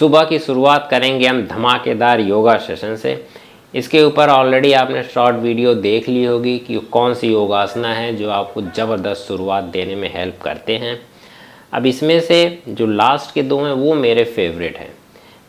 सुबह की शुरुआत करेंगे हम धमाकेदार योगा सेशन से। इसके ऊपर ऑलरेडी आपने शॉर्ट वीडियो देख ली होगी कि कौन सी योगासना है जो आपको ज़बरदस्त शुरुआत देने में हेल्प करते हैं। अब इसमें से जो लास्ट के 2 हैं वो मेरे फेवरेट हैं।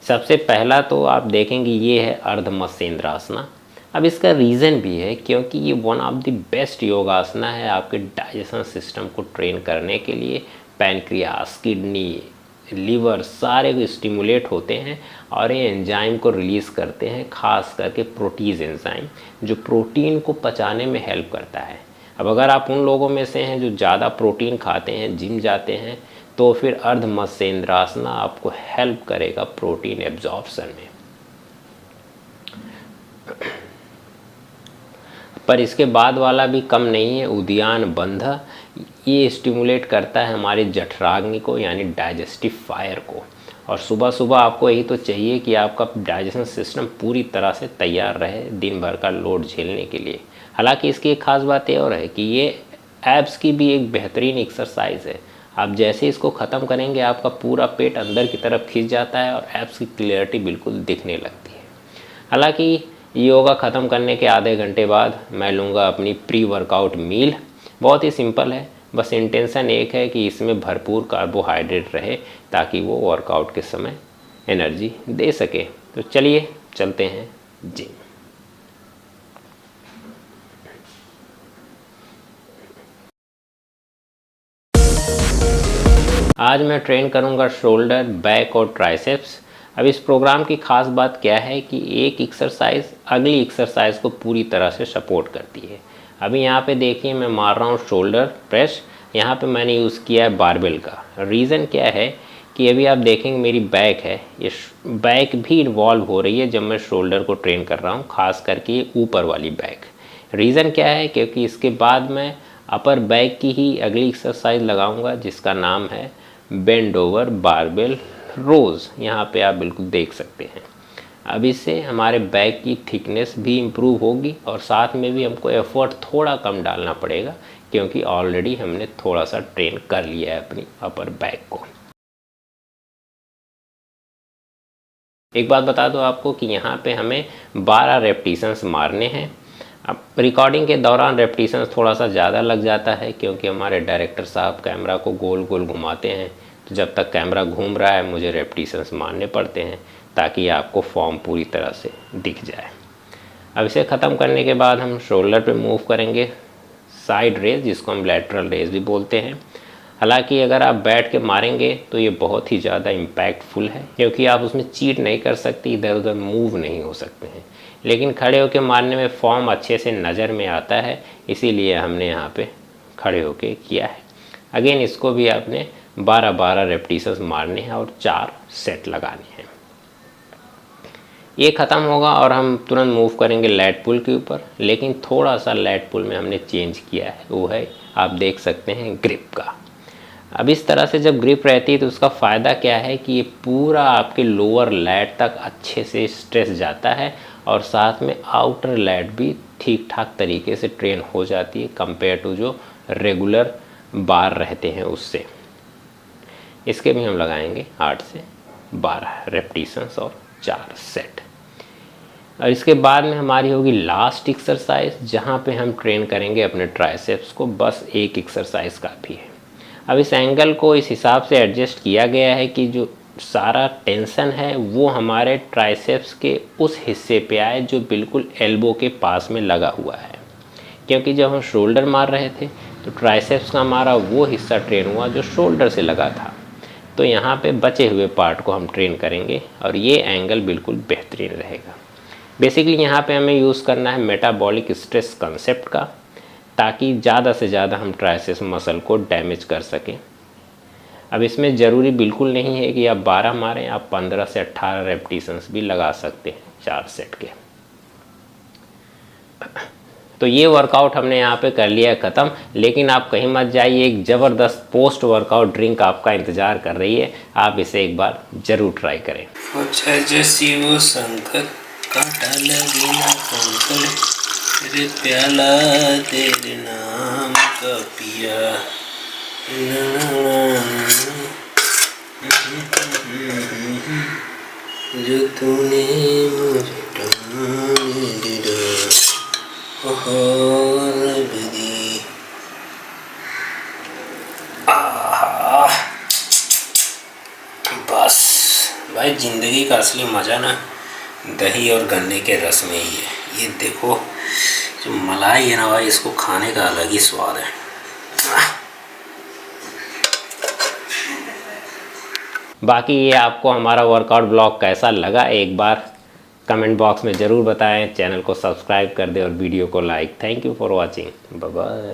सबसे पहला तो आप देखेंगे ये है अर्ध मत्स्येंद्रासना। अब इसका रीज़न भी है क्योंकि ये वन ऑफ द बेस्ट योगासना है आपके डाइजेशन सिस्टम को ट्रेन करने के लिए। पैनक्रियास, किडनी, लीवर सारे स्टिमुलेट होते हैं और ये एंजाइम को रिलीज़ करते हैं, खास करके प्रोटीज एंजाइम जो प्रोटीन को पचाने में हेल्प करता है। अब अगर आप उन लोगों में से हैं जो ज़्यादा प्रोटीन खाते हैं, जिम जाते हैं, तो फिर अर्ध मत्स्येंद्रासना आपको हेल्प करेगा प्रोटीन एब्जॉर्प्शन में। पर इसके बाद वाला भी कम नहीं है, उद्यान बंध। ये स्टिमुलेट करता है हमारे जठराग्नि को यानी डाइजेस्टिव फायर को। और सुबह सुबह आपको यही तो चाहिए कि आपका डाइजेशन सिस्टम पूरी तरह से तैयार रहे दिन भर का लोड झेलने के लिए। हालांकि इसकी एक ख़ास बात ये और है कि ये एब्स की भी एक बेहतरीन एक्सरसाइज है। आप जैसे इसको ख़त्म करेंगे आपका पूरा पेट अंदर की तरफ खिंच जाता है और एब्स की क्लियरिटी बिल्कुल दिखने लगती है। हालांकि योगा ख़त्म करने के आधे घंटे बाद मैं लूँगा अपनी प्री वर्कआउट मील। बहुत ही सिंपल है, बस इंटेंशन एक है कि इसमें भरपूर कार्बोहाइड्रेट रहे ताकि वो वर्कआउट के समय एनर्जी दे सके। तो चलिए चलते हैं जिम। आज मैं ट्रेन करूंगा शोल्डर, बैक और ट्राइसेप्स। अब इस प्रोग्राम की ख़ास बात क्या है कि एक एक्सरसाइज अगली एक्सरसाइज को पूरी तरह से सपोर्ट करती है। अभी यहाँ पे देखिए मैं मार रहा हूँ शोल्डर प्रेस। यहाँ पे मैंने यूज़ किया है बारबेल का। रीज़न क्या है कि अभी आप देखेंगे मेरी बैक है, ये बैक भी इन्वॉल्व हो रही है जब मैं शोल्डर को ट्रेन कर रहा हूँ, ख़ास करके ये ऊपर वाली बैक। रीज़न क्या है क्योंकि इसके बाद मैं अपर बैक की ही अगली एक्सरसाइज लगाऊंगा जिसका नाम है बेंड ओवर बारबेल रोज़। यहाँ पे आप बिल्कुल देख सकते हैं। अब इससे हमारे बैक की थिकनेस भी इम्प्रूव होगी और साथ में भी हमको एफर्ट थोड़ा कम डालना पड़ेगा क्योंकि ऑलरेडी हमने थोड़ा सा ट्रेन कर लिया है अपनी अपर बैक को। एक बात बता दो आपको कि यहाँ पे हमें 12 रेपिटेशंस मारने हैं। अब रिकॉर्डिंग के दौरान रेपिटेशंस थोड़ा सा ज़्यादा लग जाता है क्योंकि हमारे डायरेक्टर साहब कैमरा को गोल गोल घुमाते हैं, तो जब तक कैमरा घूम रहा है मुझे रेपिटेशंस मारने पड़ते हैं ताकि आपको फॉर्म पूरी तरह से दिख जाए। अब इसे ख़त्म करने के बाद हम शोल्डर पे मूव करेंगे साइड रेज, जिसको हम लैटरल रेज भी बोलते हैं। हालांकि अगर आप बैठ के मारेंगे तो ये बहुत ही ज़्यादा इम्पैक्टफुल है क्योंकि आप उसमें चीट नहीं कर सकते, इधर उधर मूव नहीं हो सकते हैं। लेकिन खड़े होकर मारने में फॉर्म अच्छे से नज़र में आता है, इसीलिए हमने यहाँ पे खड़े होके किया है। अगेन इसको भी आपने 12-12 रेपिटेशंस मारने हैं और 4 सेट लगाने हैं। ये ख़त्म होगा और हम तुरंत मूव करेंगे लैट पुल के ऊपर। लेकिन थोड़ा सा लैट पुल में हमने चेंज किया है, वो है आप देख सकते हैं ग्रिप का। अब इस तरह से जब ग्रिप रहती है तो उसका फ़ायदा क्या है कि ये पूरा आपके लोअर लैट तक अच्छे से स्ट्रेस जाता है और साथ में आउटर लैट भी ठीक ठाक तरीके से ट्रेन हो जाती है कंपेयर टू जो रेगुलर बार रहते हैं उससे। इसके भी हम लगाएंगे 8 से 12 रेपिटेशंस और 4 सेट। और इसके बाद में हमारी होगी लास्ट एक्सरसाइज जहाँ पे हम ट्रेन करेंगे अपने ट्राइसेप्स को। बस एक एक्सरसाइज काफ़ी है। अब इस एंगल को इस हिसाब से एडजस्ट किया गया है कि जो सारा टेंशन है वो हमारे ट्राइसेप्स के उस हिस्से पे आए जो बिल्कुल एल्बो के पास में लगा हुआ है। क्योंकि जब हम शोल्डर मार रहे थे तो ट्राइसेप्स का हमारा वो हिस्सा ट्रेन हुआ जो शोल्डर से लगा था। तो यहाँ पे बचे हुए पार्ट को हम ट्रेन करेंगे और ये एंगल बिल्कुल बेहतरीन रहेगा। बेसिकली यहाँ पे हमें यूज़ करना है मेटाबॉलिक स्ट्रेस कंसेप्ट का, ताकि ज़्यादा से ज़्यादा हम ट्राइसेप्स मसल को डैमेज कर सकें। अब इसमें ज़रूरी बिल्कुल नहीं है कि आप 12 मारें, आप 15 से 18 रेपिटेशंस भी लगा सकते हैं 4 सेट के। तो ये वर्कआउट हमने यहाँ पे कर लिया है ख़त्म। लेकिन आप कहीं मत जाइए, एक ज़बरदस्त पोस्ट वर्कआउट ड्रिंक आपका इंतज़ार कर रही है। आप इसे एक बार ज़रूर ट्राई करें। शिव शंकर काटा लगी ना कंकर, तेरे प्याला तेरे नाम का पिया। तूने मुझे जाने दिया और दी। आहा, बस भाई ज़िंदगी का असली मज़ा ना दही और गन्ने के रस में ही है। ये देखो जो मलाई है ना भाई, इसको खाने का अलग ही स्वाद है। बाकी ये आपको हमारा वर्कआउट ब्लॉग कैसा लगा एक बार कमेंट बॉक्स में ज़रूर बताएं। चैनल को सब्सक्राइब कर दें और वीडियो को like. Thank you for watching. Bye bye.